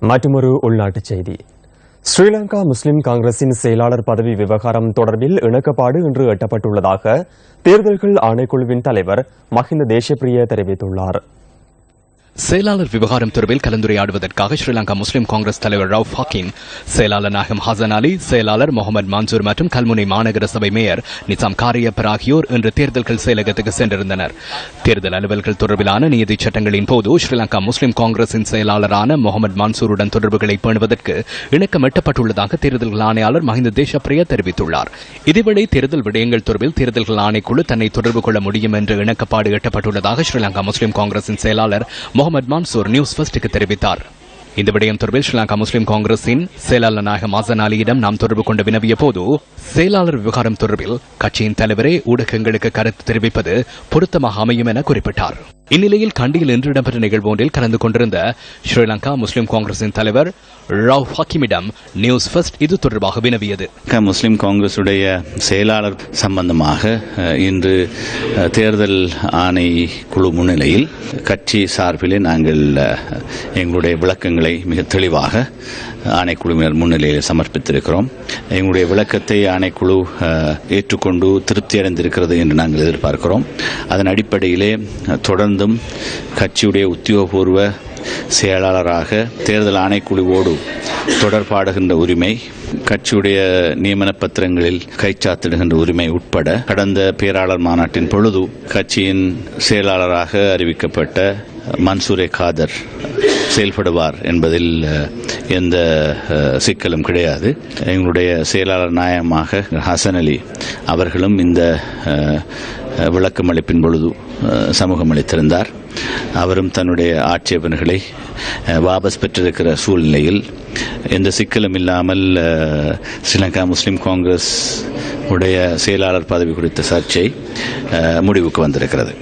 மற்றொரு உள்நாட்டுச் செய்தி. ஸ்ரீலங்கா முஸ்லிம் காங்கிரசின் செயலாளர் பதவி விவகாரம் தொடர்பில் இணக்கப்பாடு இன்று எட்டப்பட்டுள்ளதாக தேர்தல்கள் ஆணைக்குழுவின் தலைவர் மஹிந்த தேசப்பிரிய தெரிவித்துள்ளார். செயலாளர் விவகாரம் தொடர்பில் கலந்துரையாடுவதற்காக ஸ்ரீலங்கா முஸ்லிம் காங்கிரஸ் தலைவர் ரவுப் ஹக்கீம், செயலாளர் நாயகம் ஹசன் அலி, செயலாளர் முகமது மன்சூர் மற்றும் கல்முனை மாநகர சபை மேயர் நிசாம் காரியப்பர் ஆகியோர் இன்று தேர்தல்கள் செயலகத்துக்கு சென்றிருந்தனர். தேர்தல் அலுவல்கள் தொடர்பிலான நீதி சட்டங்களின் போது ஸ்ரீலங்கா முஸ்லிம் காங்கிரசின் செயலாளரான முகமது மன்சூருடன் தொடர்புகளை பேணுவதற்கு இணக்கம் எட்டப்பட்டுள்ளதாக தேர்தல்கள் ஆணையாளர் மஹிந்த தேசப்பிரிய தெரிவித்துள்ளார். இதேவேளை தேர்தல் விடயங்கள் தொடர்பில் தேர்தல்கள் ஆணைக்குழு தன்னை தொடர்பு கொள்ள முடியும் என்று இணக்கப்பாடு எட்டப்பட்டுள்ளதாக ஸ்ரீலங்கா முஸ்லிம் காங்கிரசின் செயலாளர் முகமது மன்சூர் நியூஸ் ஃபர்ஸ்டுக்கு தெரிவித்தார். இந்த விடயம் தொடர்பில் ஸ்ரீலங்கா முஸ்லிம் காங்கிரசின் செயலாளர் நாயகம் ஹசன் அலியிடம் நாம் தொடர்பு கொண்டு வினவிய போது, செயலாளர் விவகாரம் தொடர்பில் கட்சியின் தலைவரே ஊடகங்களுக்கு கருத்து தெரிவிப்பது பொருத்தமாக அமையும் என குறிப்பிட்டார். இந்நிலையில் கண்டியில் இன்று இடம்பெற்ற நிகழ்வு ஒன்றில் கலந்து கொண்டிருந்த ஸ்ரீலங்கா முஸ்லிம் காங்கிரசின் தலைவர் ரவுப் ஹக்கீமிடம் நியூஸ் ஃபர்ஸ்ட் இது தொடர்பாக வினவியது. முஸ்லிம் காங்கிரசுடைய செயலாளர் சம்பந்தமாக இன்று தேர்தல் ஆணை குழு முன்னிலையில் கட்சி சார்பிலே நாங்கள் எங்களுடைய விளக்கங்களை மிக தெளிவாக ஆணைக்குழுவினர் முன்னிலையில் சமர்ப்பித்திருக்கிறோம். எங்களுடைய விளக்கத்தை ஆணைக்குழு ஏற்றுக்கொண்டு திருப்தி அடைந்திருக்கிறது என்று நாங்கள் எதிர்பார்க்கிறோம். அதன் அடிப்படையிலே தொடர்ந்தும் கட்சியுடைய உத்தியோகபூர்வ செயலாளராக தேர்தல் ஆணைக்குழுவோடு தொடர்பாடுகின்ற உரிமை, கட்சியுடைய நியமன பத்திரங்களில் கைச்சாத்திடுகின்ற உரிமை உட்பட கடந்த பேராளர் மாநாட்டின் பொழுது கட்சியின் செயலாளராக அறிவிக்கப்பட்ட மன்சூரே காதர் செயல்படுவார் என்பதில் எந்த சிக்கலும் கிடையாது. எங்களுடைய செயலாளர் நாயகமாக ஹசன் அலி அவர்களும் இந்த விளக்கம் அளிப்பின் பொழுது சமூகம் அளித்திருந்தார். அவரும் தன்னுடைய ஆட்சேபனைகளை வாபஸ் பெற்றிருக்கிற சூழ்நிலையில் எந்த சிக்கலும் இல்லாமல் ஸ்ரீலங்கா முஸ்லிம் காங்கிரஸ் உடைய செயலாளர் பதவி குறித்த சர்ச்சை முடிவுக்கு வந்திருக்கிறது.